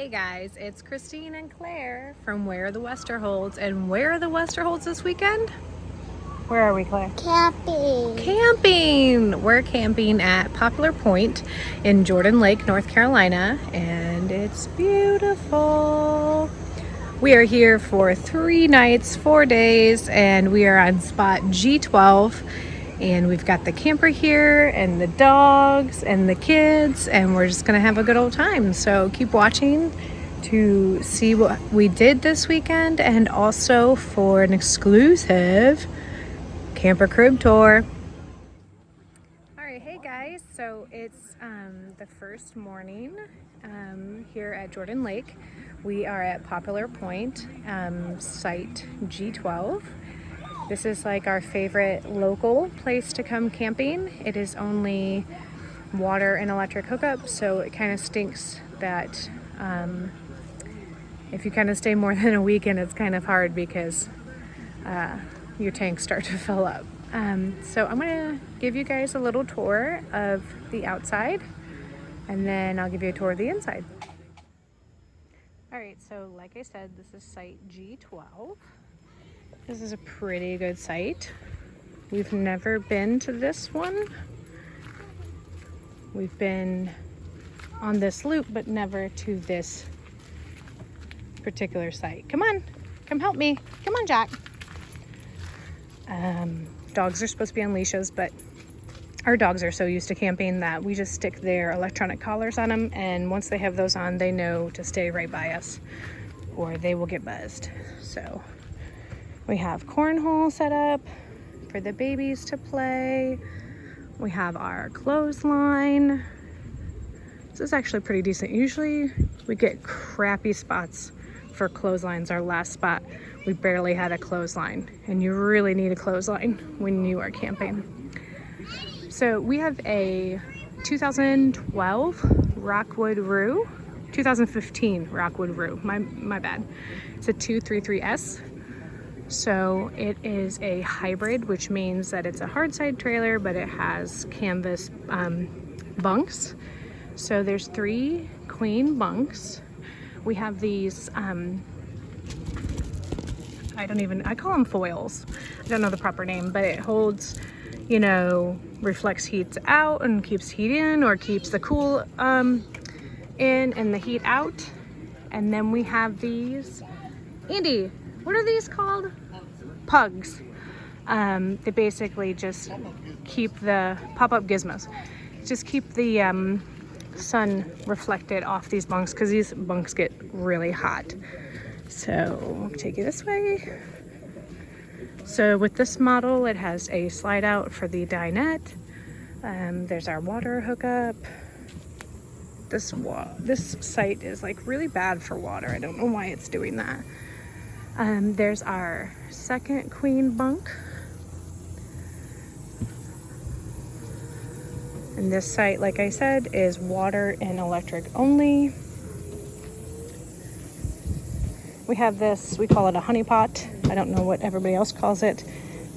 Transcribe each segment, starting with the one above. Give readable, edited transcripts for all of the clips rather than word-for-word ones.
Hey guys, it's Christine and Claire from Where the Westerholds. And where are the Westerholds this weekend? Where are we, Claire? Camping. Camping! We're camping at Poplar Point in Jordan Lake, North Carolina, and it's beautiful. We are here for 3 nights, 4 days, and we are on spot G12. And we've got the camper here and the dogs and the kids, and we're just gonna have a good old time. So keep watching to see what we did this weekend, and also for an exclusive camper crib tour. All right, hey guys, so it's the first morning here at Jordan Lake. We are at Poplar Point, site G12. This is like our favorite local place to come camping. It is only water and electric hookup, so it kind of stinks that if you kind of stay more than a weekend, it's kind of hard because your tanks start to fill up. So I'm gonna give you guys a little tour of the outside, and then I'll give you a tour of the inside. All right, so like I said, this is site G12. This is a pretty good site. We've never been to this one. We've been on this loop, but never to this particular site. Come on, come help me. Come on, Jack. Dogs are supposed to be on leashes, but our dogs are so used to camping that we just stick their electronic collars on them, and once they have those on, they know to stay right by us or they will get buzzed. So we have cornhole set up for the babies to play. We have our clothesline. This is actually pretty decent. Usually we get crappy spots for clotheslines. Our last spot, we barely had a clothesline, and you really need a clothesline when you are camping. So we have a 2012 Rockwood Roo, 2015 Rockwood Roo, my bad. It's a 233S. So it is a hybrid, which means that it's a hard side trailer, but it has canvas bunks. So there's 3 queen bunks. We have these, I call them foils. I don't know the proper name, but it holds, reflects heat out and keeps heat in, or keeps the cool in and the heat out. And then we have these, Andy, what are these called? Pugs. They basically just keep the pop-up gizmos. Just keep the sun reflected off these bunks, because these bunks get really hot. So I'll take you this way. So with this model, it has a slide out for the dinette. There's our water hookup. This site is like really bad for water. I don't know why it's doing that. There's our second queen bunk. And this site, like I said, is water and electric only. We have this, we call it a honey pot. I don't know what everybody else calls it,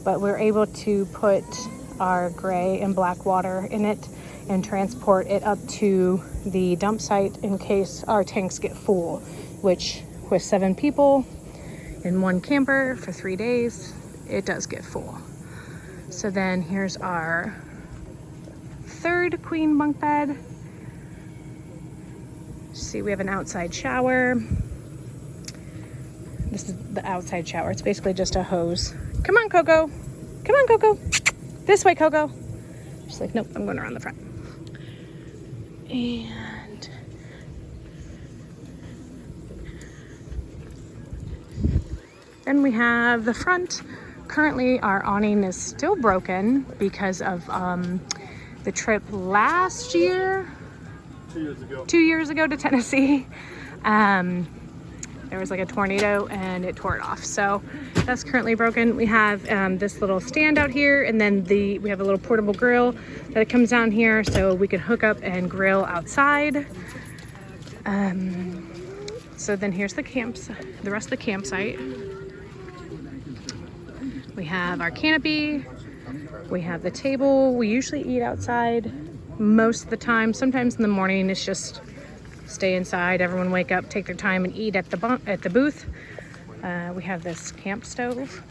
but we're able to put our gray and black water in it and transport it up to the dump site in case our tanks get full, which with 7 people in one camper for 3 days, it does get full. So then here's our 3rd queen bunk bed. See, we have an outside shower. This is the outside shower. It's basically just a hose. Come on, Coco. Come on, Coco. This way, Coco. She's like, nope, I'm going around the front. And then we have the front. Currently, our awning is still broken because of the trip last year. 2 years ago. 2 years ago to Tennessee. There was like a tornado and it tore it off. So that's currently broken. We have this little stand out here, and then we have a little portable grill that comes down here so we can hook up and grill outside. So then here's the rest of the campsite. We have our canopy. We have the table. We usually eat outside most of the time. Sometimes in the morning it's just stay inside. Everyone wake up, take their time, and eat at the booth. We have this camp stove.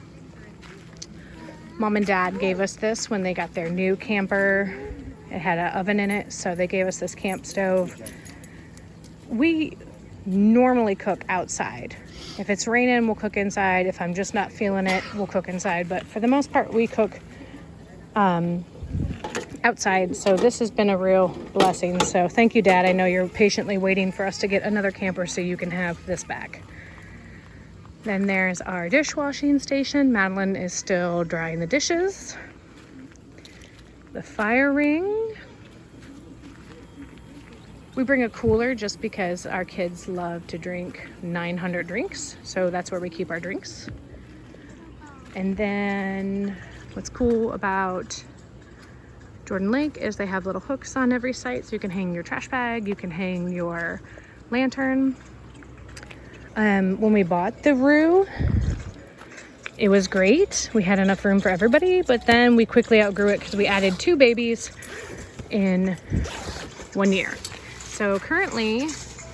Mom and Dad gave us this when they got their new camper. It had an oven in it, so they gave us this camp stove. We normally cook outside. If it's raining, we'll cook inside. If I'm just not feeling it, we'll cook inside. But for the most part, we cook outside. So this has been a real blessing. So thank you, Dad. I know you're patiently waiting for us to get another camper so you can have this back. Then there's our dishwashing station. Madeline is still drying the dishes. The fire ring. We bring a cooler just because our kids love to drink 900 drinks. So that's where we keep our drinks. And then what's cool about Jordan Lake is they have little hooks on every site. So you can hang your trash bag, you can hang your lantern. When we bought the Roo, it was great. We had enough room for everybody, but then we quickly outgrew it because we added 2 babies in 1 year. So currently,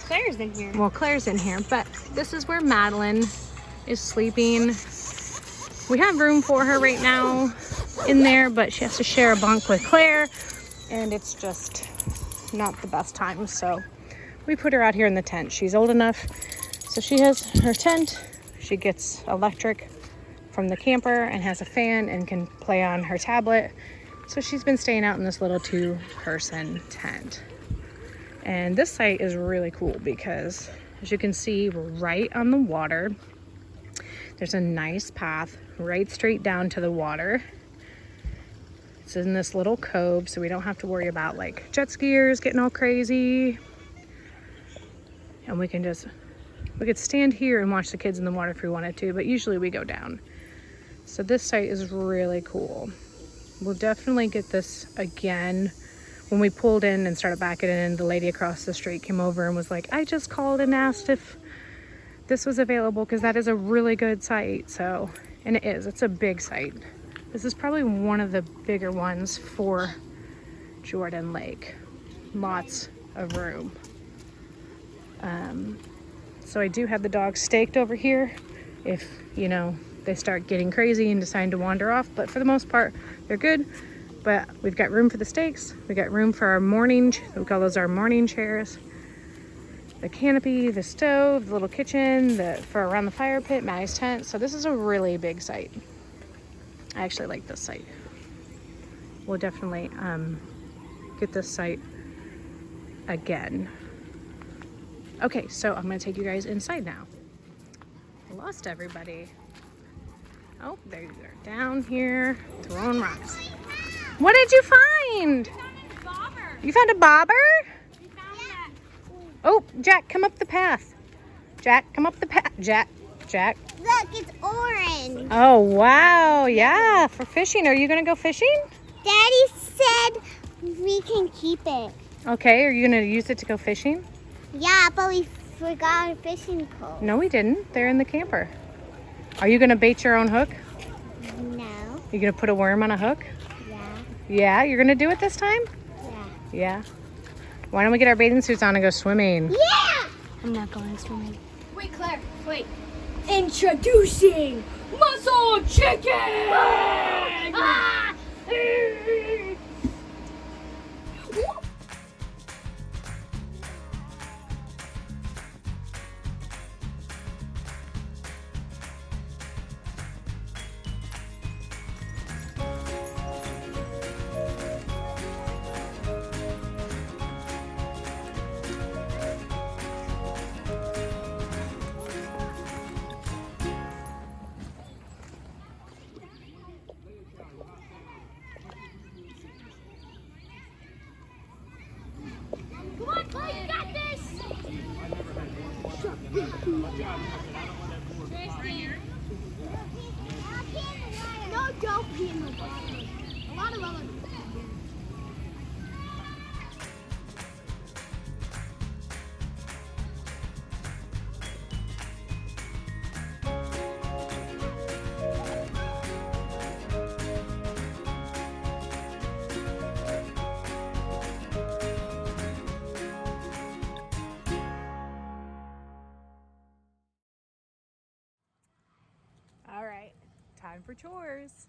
Claire's in here. Well, Claire's in here, but this is where Madeline is sleeping. We have room for her right now in there, but she has to share a bunk with Claire, and it's just not the best time. So we put her out here in the tent. She's old enough, so she has her tent. She gets electric from the camper and has a fan and can play on her tablet. So she's been staying out in this little 2-person tent. And this site is really cool because, as you can see, we're right on the water. There's a nice path right straight down to the water. It's in this little cove, so we don't have to worry about like jet skiers getting all crazy. And we could stand here and watch the kids in the water if we wanted to, but usually we go down. So this site is really cool. We'll definitely get this again. When we pulled in and started backing in, the lady across the street came over and was like, I just called and asked if this was available because that is a really good site. So, and it is, it's a big site. This is probably one of the bigger ones for Jordan Lake. Lots of room. So I do have the dogs staked over here if, you know, they start getting crazy and decide to wander off, but for the most part, they're good. But we've got room for the stakes. We got room for our we call those our morning chairs. The canopy, the stove, the little kitchen, for around the fire pit, Maddie's tent. So this is a really big site. I actually like this site. We'll definitely get this site again. Okay, so I'm gonna take you guys inside now. I lost everybody. Oh, there you are, down here, throwing rocks. What did you find? You found a bobber? Oh, Jack, come up the path. Jack, come up the path. Jack. Look, it's orange. Oh, wow. Yeah, for fishing. Are you going to go fishing? Daddy said we can keep it. Okay, are you going to use it to go fishing? Yeah, but we forgot our fishing pole. No, we didn't. They're in the camper. Are you going to bait your own hook? No. You going to put a worm on a hook? Yeah. Yeah, you're going to do it this time? Yeah. Yeah. Why don't we get our bathing suits on and go swimming? Yeah! I'm not going swimming. Wait, Claire, wait. Introducing Muscle Chicken! Ah! for chores.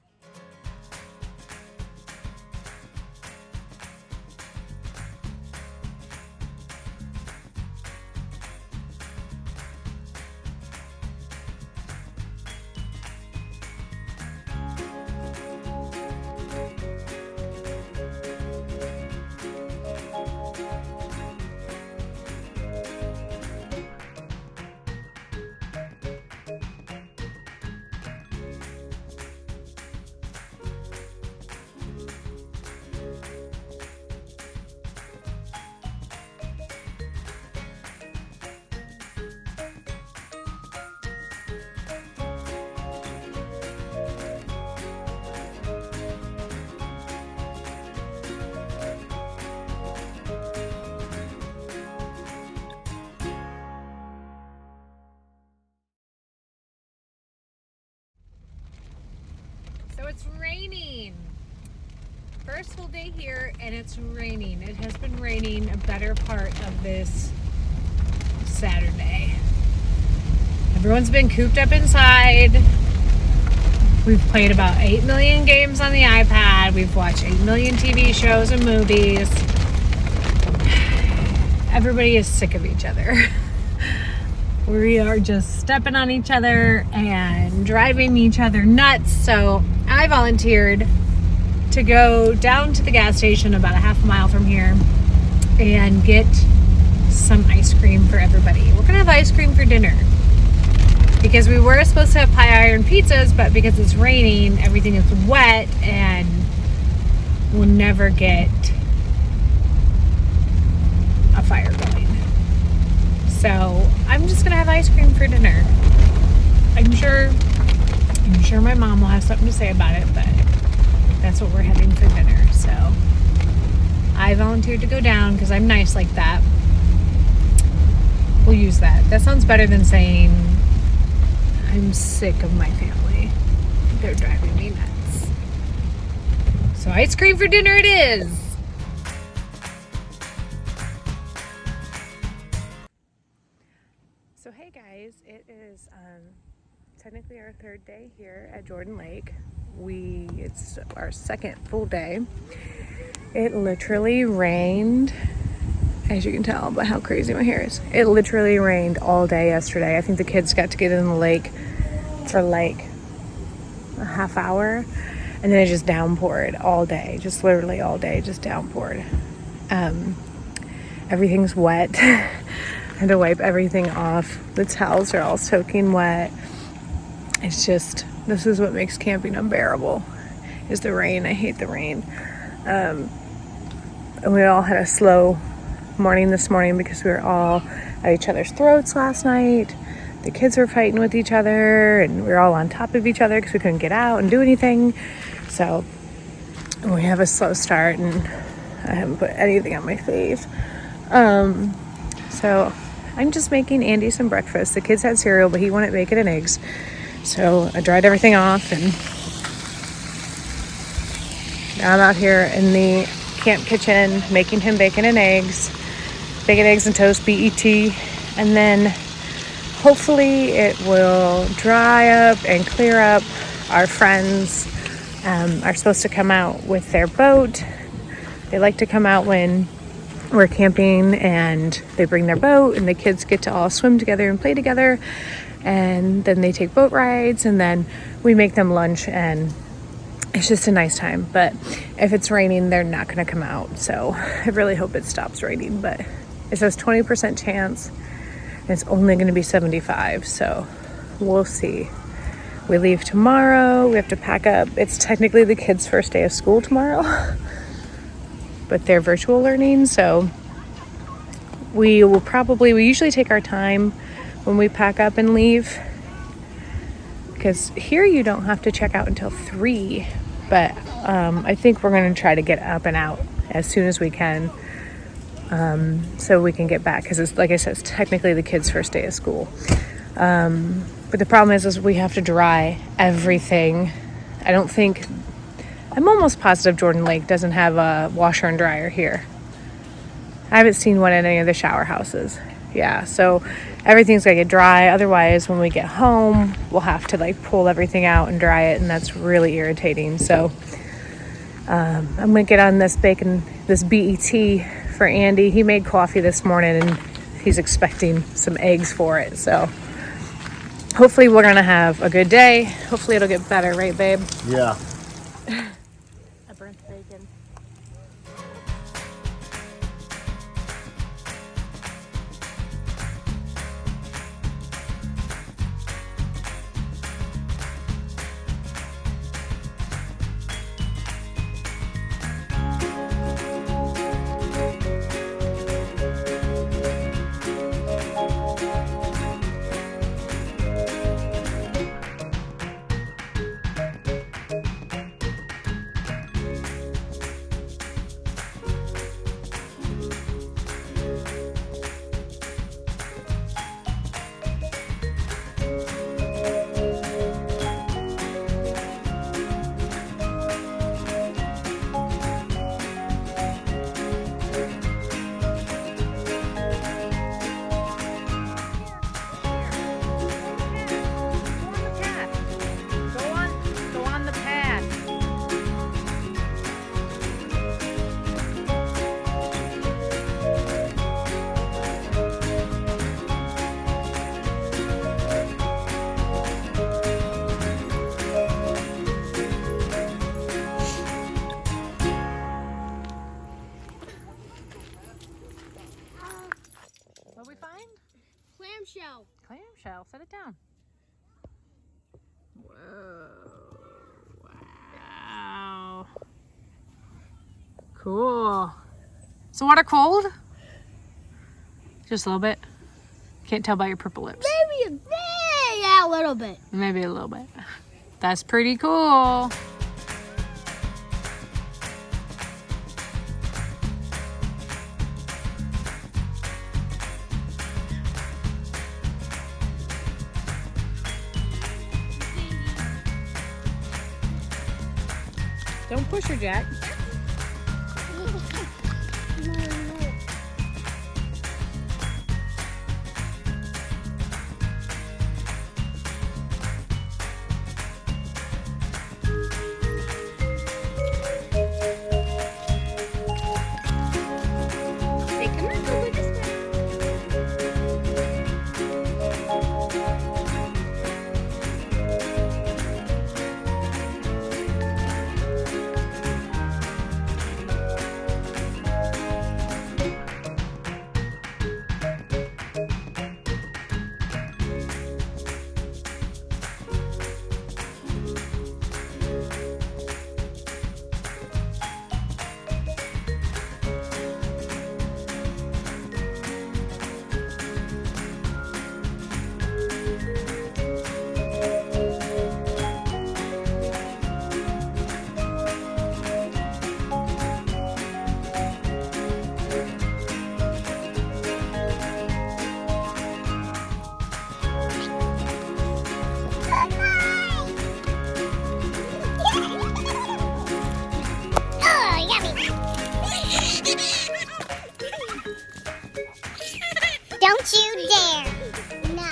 So it's raining. First full day here and it's raining. It has been raining a better part of this Saturday. Everyone's been cooped up inside. We've played about 8 million games on the iPad. We've watched 8 million TV shows and movies. Everybody is sick of each other. We are just stepping on each other and driving each other nuts. So I volunteered to go down to the gas station about a half mile from here and get some ice cream for everybody. We're gonna have ice cream for dinner because we were supposed to have pie iron pizzas, but because it's raining, everything is wet and we'll never get a fire going. So I'm just gonna have ice cream for dinner. I'm sure my mom will have something to say about it, but that's what we're having for dinner. So I volunteered to go down because I'm nice like that. We'll use that. That sounds better than saying I'm sick of my family. They're driving me nuts. So ice cream for dinner it is. So hey guys, it is technically our third day here at Jordan Lake. It's our second full day. It literally rained, as you can tell by how crazy my hair is. It literally rained all day yesterday. I think the kids got to get in the lake for like a half hour, and then it just downpoured all day, just literally all day, just downpoured. Everything's wet. I had to wipe everything off. The towels are all soaking wet. It's just, this is what makes camping unbearable, is the rain. I hate the rain. And we all had a slow morning this morning because we were all at each other's throats last night. The kids were fighting with each other and we were all on top of each other because we couldn't get out and do anything. So we have a slow start and I haven't put anything on my face. So I'm just making Andy some breakfast. The kids had cereal, but he wanted bacon and eggs. So I dried everything off and now I'm out here in the camp kitchen making him bacon and eggs and toast, BET, and then hopefully it will dry up and clear up. Our friends are supposed to come out with their boat. They like to come out when we're camping and they bring their boat and the kids get to all swim together and play together, and then they take boat rides and then we make them lunch and it's just a nice time. But if it's raining, they're not going to come out. So I really hope it stops raining, but it says 20% chance and it's only going to be 75. So we'll see. We leave tomorrow. We have to pack up. It's technically the kids' first day of school tomorrow, but they're virtual learning. So we usually take our time when we pack up and leave, because here you don't have to check out until 3, but I think we're going to try to get up and out as soon as we can, so we can get back, because it's, like I said, it's technically the kids' first day of school. But the problem is we have to dry everything. I'm almost positive Jordan Lake doesn't have a washer and dryer here. I haven't seen one in any of the shower houses. Yeah, so everything's gonna get dry. Otherwise, when we get home, we'll have to like pull everything out and dry it, and that's really irritating. So I'm gonna get on this BET for Andy. He made coffee this morning and he's expecting some eggs for it. So hopefully we're gonna have a good day. Hopefully it'll get better, right, babe? Yeah. I burnt the bacon. Go on the path. What'd we find? Clamshell. Clamshell. Set it down. Whoa. Wow. Cool. Is the water cold? Just a little bit. Can't tell by your purple lips. Yeah, a little bit. Maybe a little bit. That's pretty cool. Don't push her, Jack. Don't you dare. No.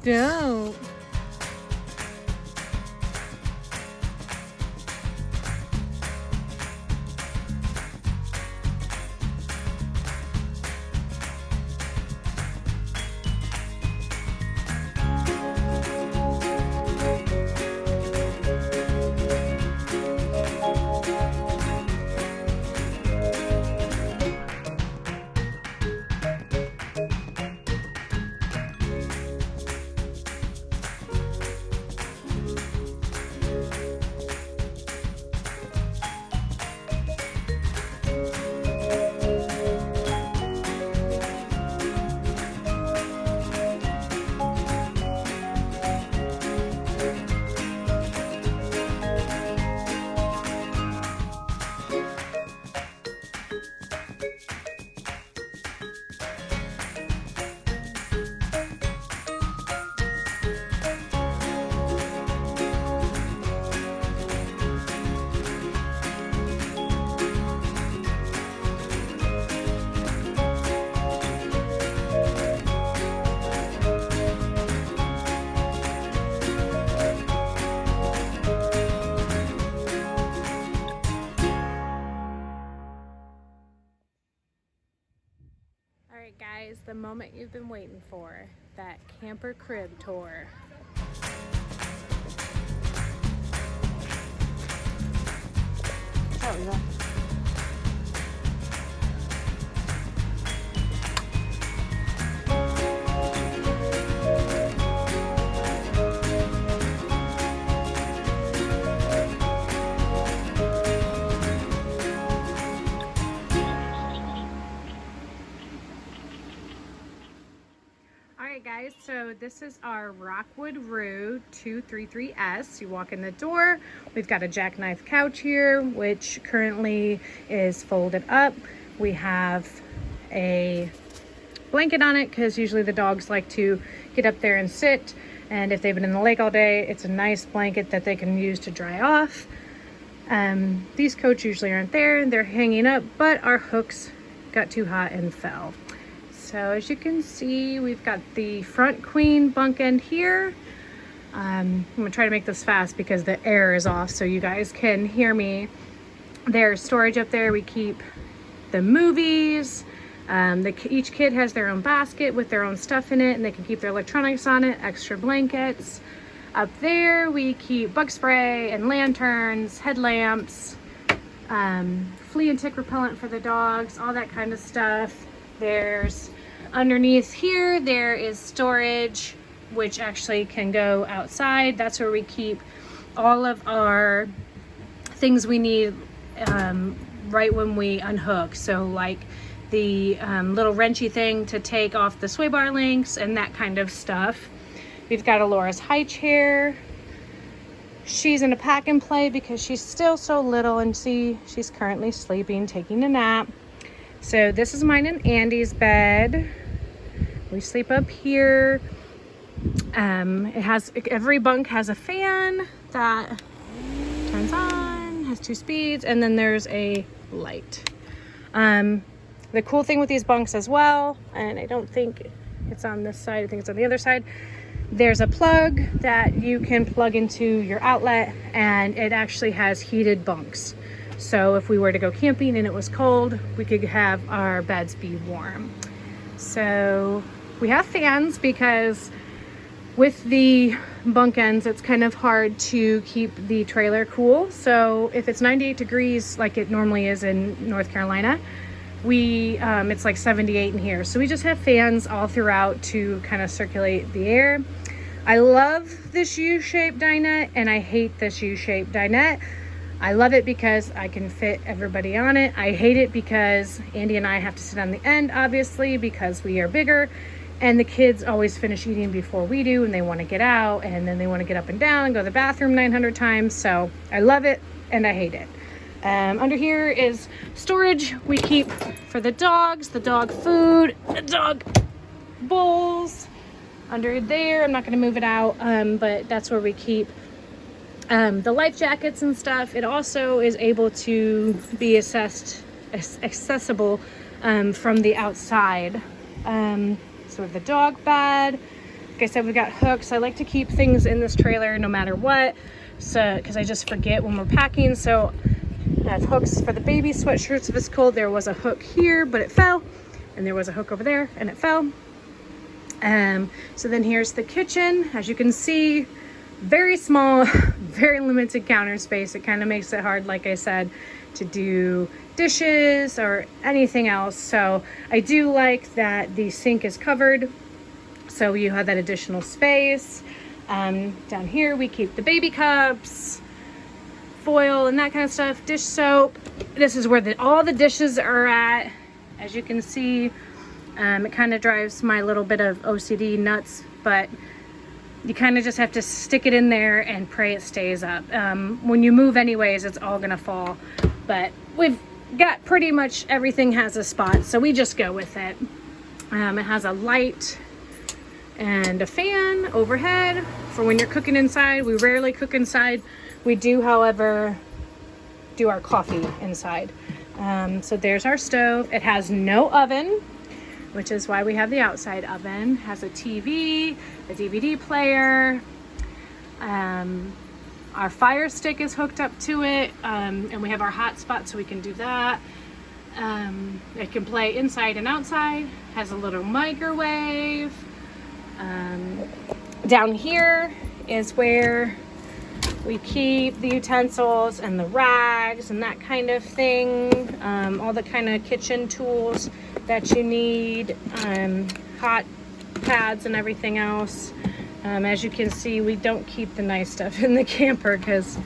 Don't. right, guys, the moment you've been waiting for, that camper crib tour. Oh, yeah. Alright guys, so this is our Rockwood Roo 233S. You walk in the door, we've got a jackknife couch here, which currently is folded up. We have a blanket on it because usually the dogs like to get up there and sit, and if they've been in the lake all day, it's a nice blanket that they can use to dry off. These coats usually aren't there, they're hanging up, but our hooks got too hot and fell. So as you can see, we've got the front queen bunk end here. I'm gonna try to make this fast because the air is off so you guys can hear me. There's storage up there. We keep the movies. Each kid has their own basket with their own stuff in it, and they can keep their electronics on it, extra blankets. Up there, we keep bug spray and lanterns, headlamps, flea and tick repellent for the dogs, all that kind of stuff. There's underneath here, there is storage, which actually can go outside. That's where we keep all of our things we need right when we unhook. So like the little wrenchy thing to take off the sway bar links and that kind of stuff. We've got Alora's high chair. She's in a pack and play because she's still so little, and see, she's currently sleeping, taking a nap. So this is mine and Andy's bed. We sleep up here. Every bunk has a fan that turns on, has 2 speeds, and then there's a light. The cool thing with these bunks as well, and I don't think it's on this side, I think it's on the other side, there's a plug that you can plug into your outlet, and it actually has heated bunks. So if we were to go camping and it was cold, we could have our beds be warm. So we have fans because with the bunk ends, it's kind of hard to keep the trailer cool. So if it's 98 degrees like it normally is in North Carolina, it's like 78 in here. So we just have fans all throughout to kind of circulate the air. I love this U-shaped dinette and I hate this U-shaped dinette. I love it because I can fit everybody on it. I hate it because Andy and I have to sit on the end, obviously, because we are bigger, and the kids always finish eating before we do, and they want to get out, and then they want to get up and down and go to the bathroom 900 times. So I love it and I hate it. Under here is storage we keep for the dogs, the dog food, the dog bowls. Under there, I'm not going to move it out, but that's where we keep the life jackets and stuff. It also is able to be accessible from the outside. So the dog bed, like I said, we've got hooks. I like to keep things in this trailer no matter what, so because I just forget when we're packing. So I have hooks for the baby sweatshirts if it's cold. There was a hook here, but it fell, and there was a hook over there and it fell. So then here's the kitchen. As you can see, very small, very limited counter space. It kind of makes it hard, like I said, to do dishes or anything else. So I do like that the sink is covered, so you have that additional space. Down here we keep the baby cups, foil and that kind of stuff, dish soap. This is where all the dishes are at. As you can see, it kind of drives my little bit of OCD nuts, but you kind of just have to stick it in there and pray it stays up. When you move anyways, it's all gonna fall, but we've got pretty much everything has a spot, so we just go with it. It has a light and a fan overhead for when you're cooking inside. We rarely cook inside. We do, however, do our coffee inside. So there's our stove. It has no oven, which is why we have the outside oven. It has a TV, a DVD player. Our fire stick is hooked up to it, and we have our hotspot so we can do that. It can play inside and outside, has a little microwave. Down here is where we keep the utensils and the rags and that kind of thing. All the kind of kitchen tools that you need, hot pads and everything else. As you can see, we don't keep the nice stuff in the camper because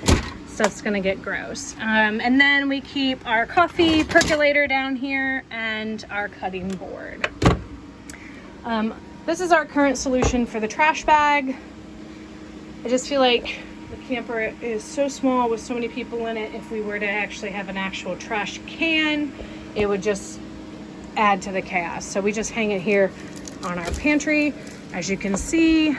stuff's gonna get gross. And then we keep our coffee percolator down here and our cutting board. This is our current solution for the trash bag. I just feel like the camper is so small with so many people in it. If we were to actually have an actual trash can, it would just add to the chaos. So we just hang it here on our pantry. As you can see,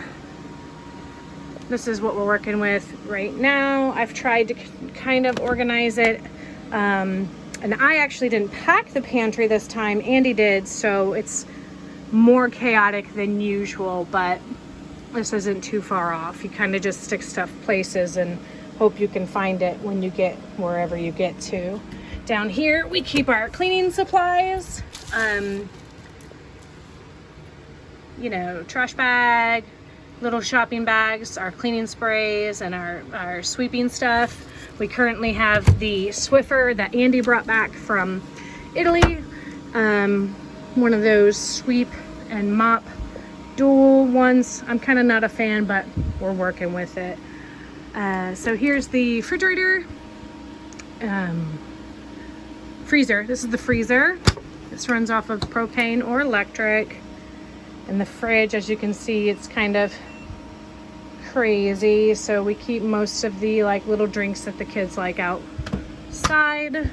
this is what we're working with right now. I've tried to kind of organize it. And I actually didn't pack the pantry this time. Andy did, so it's more chaotic than usual, but this isn't too far off. You kind of just stick stuff places and hope you can find it when you get wherever you get to. Down here, we keep our cleaning supplies. You know, trash bag, little shopping bags, our cleaning sprays, and our sweeping stuff. We currently have the Swiffer that Andy brought back from Italy. One of those sweep and mop dual ones. I'm kind of not a fan, but we're working with it. So here's the refrigerator, freezer. This is the freezer. This runs off of propane or electric. And the fridge, as you can see, it's kind of crazy. So we keep most of the like little drinks that the kids like outside.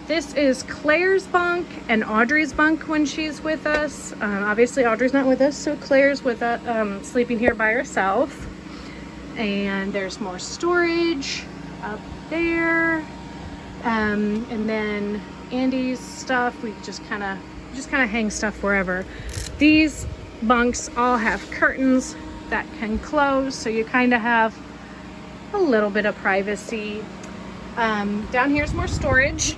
This is Claire's bunk and Audrey's bunk when she's with us. Obviously Audrey's not with us, so Claire's with us, sleeping here by herself. And there's more storage up there. And then Andy's stuff, we just kind of hang stuff wherever. These bunks all have curtains that can close, so you kind of have a little bit of privacy. Down here's more storage.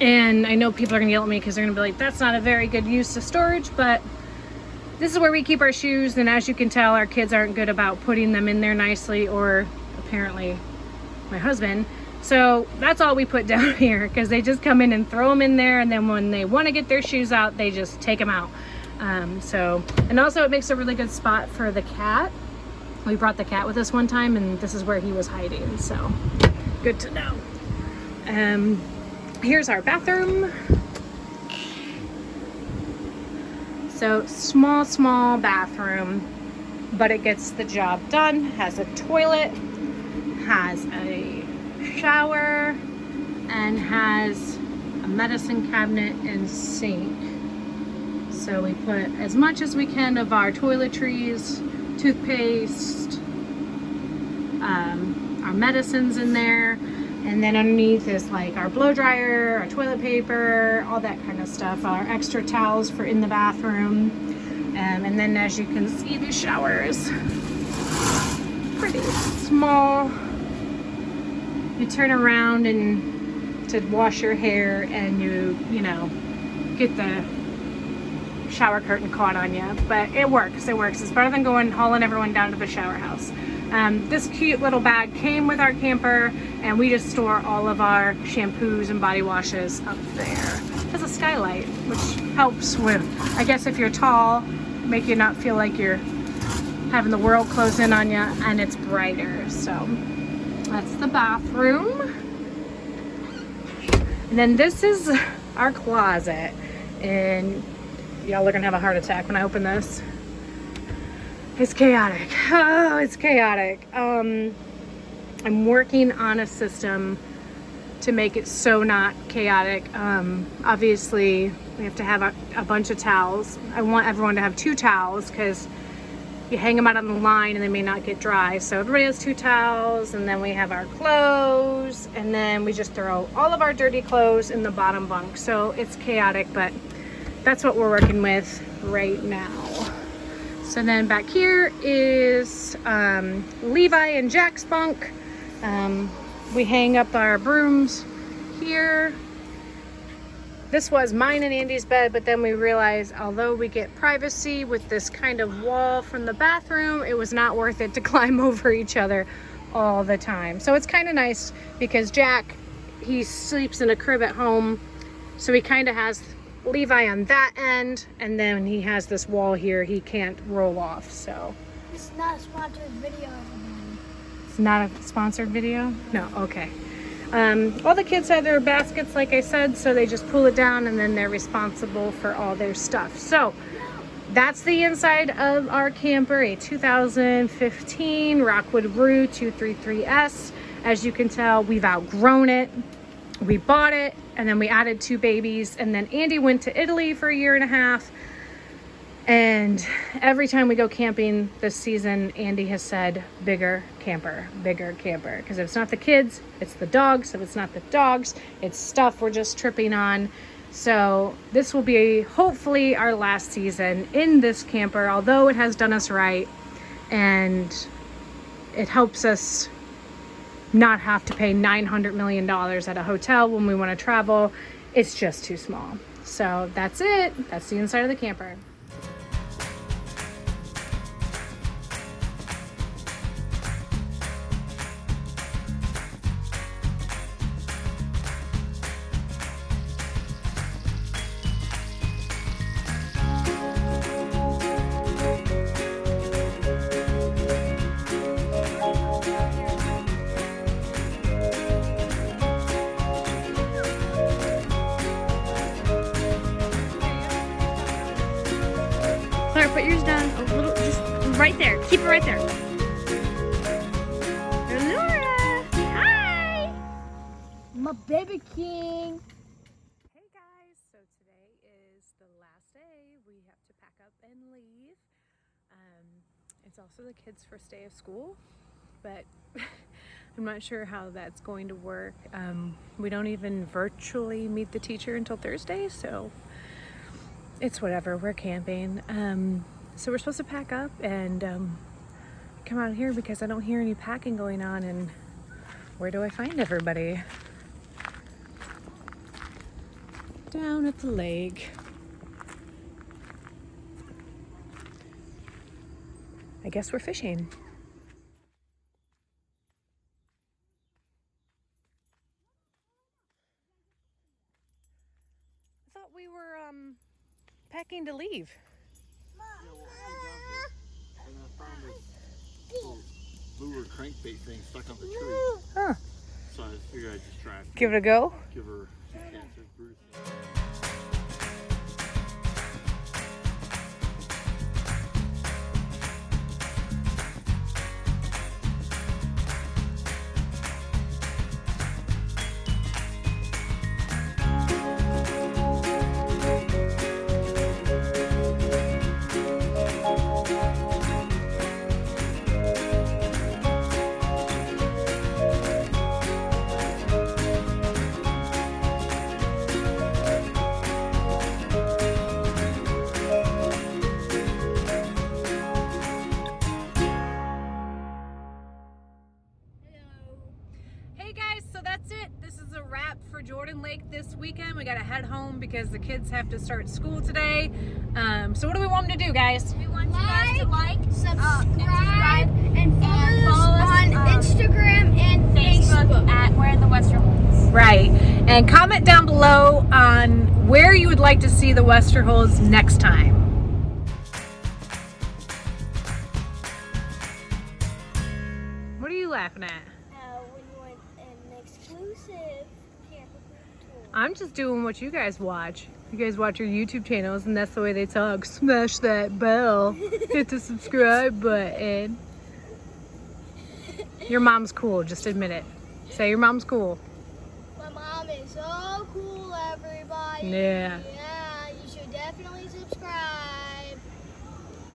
And I know people are gonna yell at me because they're gonna be like, that's not a very good use of storage, but this is where we keep our shoes. And as you can tell, our kids aren't good about putting them in there nicely, or apparently my husband. So that's all we put down here, because they just come in and throw them in there, and then when they want to get their shoes out, they just take them out. And also it makes a really good spot for the cat. We brought the cat with us one time, and this is where he was hiding, so good to know. Here's our bathroom. So small bathroom, but it gets the job done. Has a toilet, has a shower, and has a medicine cabinet and sink. So we put as much as we can of our toiletries, toothpaste, our medicines in there. And then underneath is like our blow dryer, our toilet paper, all that kind of stuff, our extra towels for in the bathroom. And then as you can see, the shower is pretty small. You turn around and to wash your hair, and you know, get the shower curtain caught on you, but it works. It's better than hauling everyone down to the shower house. This cute little bag came with our camper, and we just store all of our shampoos and body washes up there. It has a skylight, which helps with, I guess if you're tall, make you not feel like you're having the world close in on you, and it's brighter. So that's the bathroom. And then this is our closet, and y'all are gonna have a heart attack when I open this. It's chaotic. Oh, it's chaotic. I'm working on a system to make it so not chaotic. Obviously, we have to have a bunch of towels. I want everyone to have 2 towels because you hang them out on the line and they may not get dry. So everybody has 2 towels, and then we have our clothes, and then we just throw all of our dirty clothes in the bottom bunk. So it's chaotic, but that's what we're working with right now. So then back here is Levi and Jack's bunk. We hang up our brooms here, This was mine and Andy's bed, but then we realized although we get privacy with this kind of wall from the bathroom, it was not worth it to climb over each other all the time. So it's kind of nice because Jack, he sleeps in a crib at home, so he kind of has Levi on that end, and then he has this wall here he can't roll off. So It's not a sponsored video, everybody. it's not a sponsored video? No, okay. All the kids have their baskets, like I said, so they just pull it down and then they're responsible for all their stuff. So that's the inside of our camper, a 2015 Rockwood Roo 233S. As you can tell, we've outgrown it. We bought it and then we added 2 babies, and then Andy went to Italy for a year and a half. And every time we go camping this season, Andy has said, bigger camper, because if it's not the kids, it's the dogs. If it's not the dogs, it's stuff we're just tripping on. So this will be hopefully our last season in this camper, although it has done us right and it helps us not have to pay $900 million at a hotel when we want to travel. It's just too small. So that's it. That's the inside of the camper. Claire, put yours down a little, just right there. Keep it right there. Laura, hi! My baby king. Hey guys, so today is the last day. We have to pack up and leave. It's also the kids' first day of school, but I'm not sure how that's going to work. We don't even virtually meet the teacher until Thursday, so it's whatever. We're camping. So we're supposed to pack up and come out here because I don't hear any packing going on. And where do I find everybody? Down at the lake. I guess we're fishing. I thought we were packing to leave. Yeah, well, I came down here and I found this little lure crankbait thing stuck on the tree. Huh. So I figured I'd just try it. Give it a go. Give her some chances, Bruce. Hey guys, so that's it. This is a wrap for Jordan Lake this weekend. We gotta head home because the kids have to start school today. So what do we want them to do, guys? We want you guys to like, subscribe, and follow us on Instagram and Facebook at Where the Western Holds. Right. And comment down below on where you would like to see the Westerholds next time. What are you laughing at? When you want an exclusive camper tour. I'm just doing what you guys watch. You guys watch your YouTube channels and that's the way they talk. Smash that bell. Hit the subscribe button. Your mom's cool, just admit it. Say your mom's cool. My mom is so cool, everybody. Yeah.